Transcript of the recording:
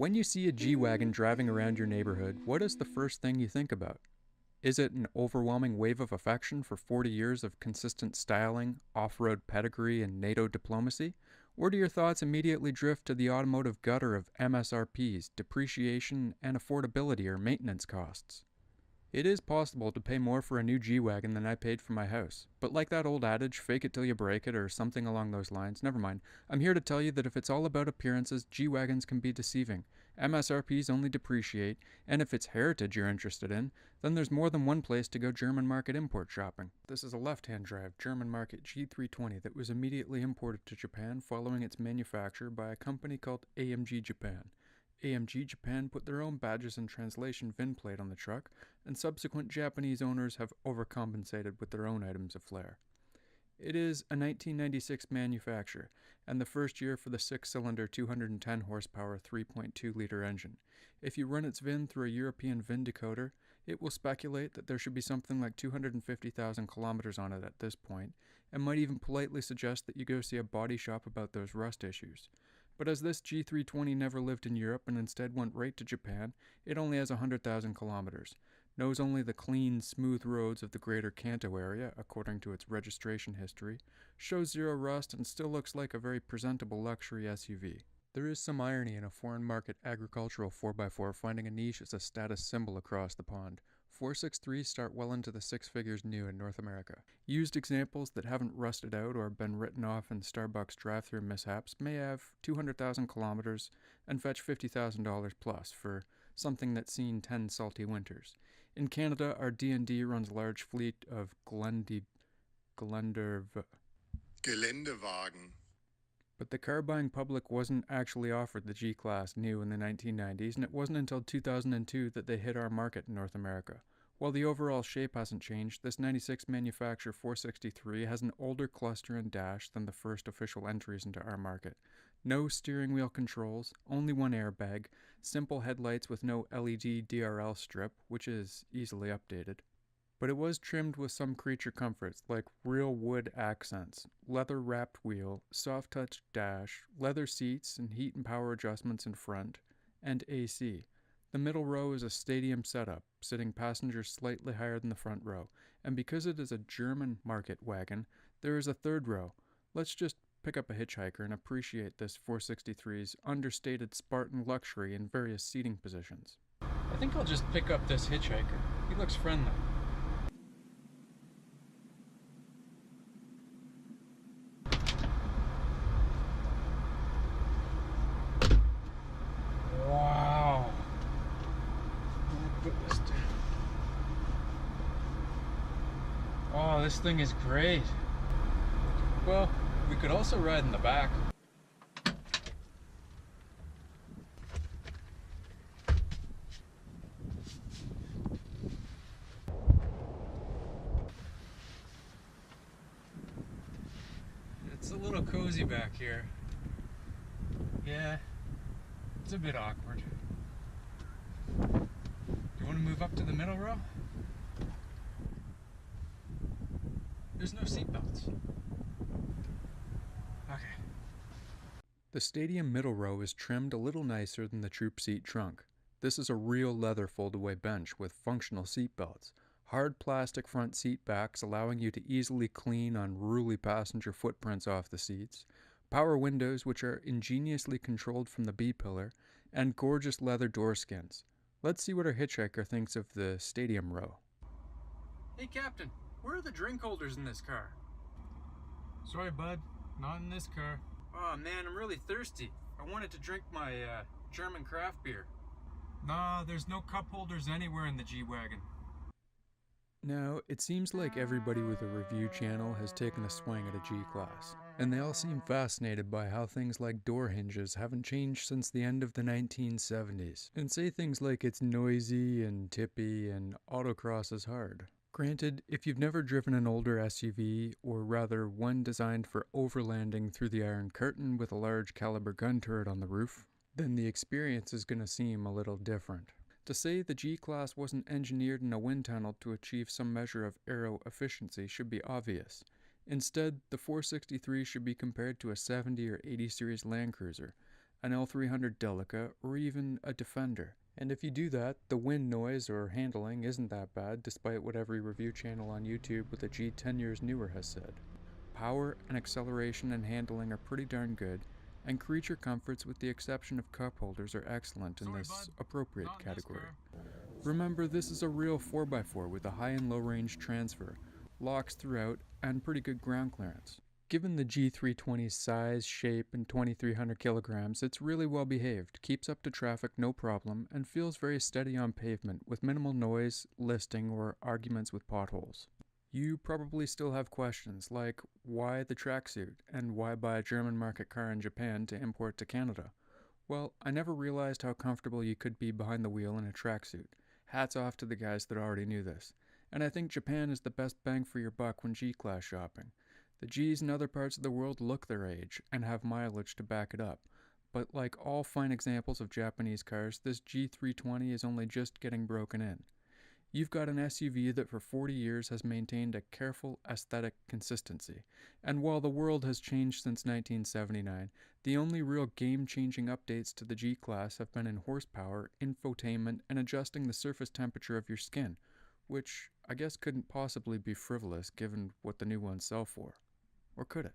When you see a G-Wagon driving around your neighborhood, what is the first thing you think about? Is it an overwhelming wave of affection for 40 years of consistent styling, off-road pedigree, and NATO diplomacy? Or do your thoughts immediately drift to the automotive gutter of MSRPs, depreciation, and affordability or maintenance costs? It is possible to pay more for a new G-Wagon than I paid for my house. But like that old adage, fake it till you break it, or something along those lines, never mind. I'm here to tell you that if it's all about appearances, G-Wagons can be deceiving. MSRPs only depreciate, and if it's heritage you're interested in, then there's more than one place to go German market import shopping. This is a left-hand drive German market G320 that was immediately imported to Japan following its manufacture by a company called AMG Japan. AMG Japan put their own badges and translation VIN plate on the truck, and subsequent Japanese owners have overcompensated with their own items of flair. It is a 1996 manufacture, and the first year for the 6-cylinder 210 horsepower 3.2-liter engine. If you run its VIN through a European VIN decoder, it will speculate that there should be something like 250,000 kilometers on it at this point, and might even politely suggest that you go see a body shop about those rust issues. But as this G320 never lived in Europe and instead went right to Japan, it only has 100,000 kilometers, knows only the clean, smooth roads of the greater Kanto area, according to its registration history, shows zero rust, and still looks like a very presentable luxury SUV. There is some irony in a foreign market agricultural 4x4 finding a niche as a status symbol across the pond. 463s start well into the six figures new in North America. Used examples that haven't rusted out or been written off in Starbucks drive-thru mishaps may have 200,000 kilometers and fetch $50,000 plus for something that's seen 10 salty winters. In Canada, our D&D runs a large fleet of Geländewagen. But the car-buying public wasn't actually offered the G-Class new in the 1990s, and it wasn't until 2002 that they hit our market in North America. While the overall shape hasn't changed, this 96 manufacture 463 has an older cluster and dash than the first official entries into our market. No steering wheel controls, only one airbag, simple headlights with no LED DRL strip, which is easily updated. But it was trimmed with some creature comforts like real wood accents, leather-wrapped wheel, soft-touch dash, leather seats and heat and power adjustments in front, and AC. The middle row is a stadium setup, sitting passengers slightly higher than the front row, and because it is a German market wagon, there is a third row. Let's just pick up a hitchhiker and appreciate this 463's understated Spartan luxury in various seating positions. I think I'll just pick up this hitchhiker. He looks friendly. Wow. Put this down. Oh, this thing is great. Well, we could also ride in the back. It's a little cozy back here. Yeah, it's a bit awkward. Do you want to move up to the middle row? There's no seatbelts. Okay. The stadium middle row is trimmed a little nicer than the troop seat trunk. This is a real leather fold-away bench with functional seatbelts. Hard plastic front seat backs allowing you to easily clean unruly passenger footprints off the seats. Power windows which are ingeniously controlled from the B-pillar, and gorgeous leather door skins. Let's see what our hitchhiker thinks of the stadium row. Hey Captain, where are the drink holders in this car? Sorry bud, not in this car. Oh man, I'm really thirsty. I wanted to drink my German craft beer. Nah, there's no cup holders anywhere in the G-Wagon. Now, it seems like everybody with a review channel has taken a swing at a G-Class, and they all seem fascinated by how things like door hinges haven't changed since the end of the 1970s, and say things like it's noisy and tippy and autocross is hard. Granted, if you've never driven an older SUV, or rather one designed for overlanding through the Iron Curtain with a large caliber gun turret on the roof, then the experience is going to seem a little different. To say the G-Class wasn't engineered in a wind tunnel to achieve some measure of aero efficiency should be obvious. Instead, the 463 should be compared to a 70 or 80 series Land Cruiser, an L300 Delica, or even a Defender. And if you do that, the wind noise or handling isn't that bad, despite what every review channel on YouTube with a G 10 years newer has said. Power and acceleration and handling are pretty darn good, and creature comforts with the exception of cup holders are excellent in this appropriate category. Remember, this is a real 4x4 with a high and low range transfer, locks throughout, and pretty good ground clearance. Given the G320's size, shape, and 2,300 kilograms, it's really well behaved, keeps up to traffic no problem, and feels very steady on pavement with minimal noise, listing, or arguments with potholes. You probably still have questions like why the tracksuit and why buy a German market car in Japan to import to Canada? Well, I never realized how comfortable you could be behind the wheel in a tracksuit. Hats off to the guys that already knew this. And I think Japan is the best bang for your buck when G-Class shopping. The Gs in other parts of the world look their age and have mileage to back it up. But like all fine examples of Japanese cars, this G320 is only just getting broken in. You've got an SUV that for 40 years has maintained a careful aesthetic consistency. And while the world has changed since 1979, the only real game-changing updates to the G-Class have been in horsepower, infotainment, and adjusting the surface temperature of your skin, which I guess couldn't possibly be frivolous given what the new ones sell for. Or could it?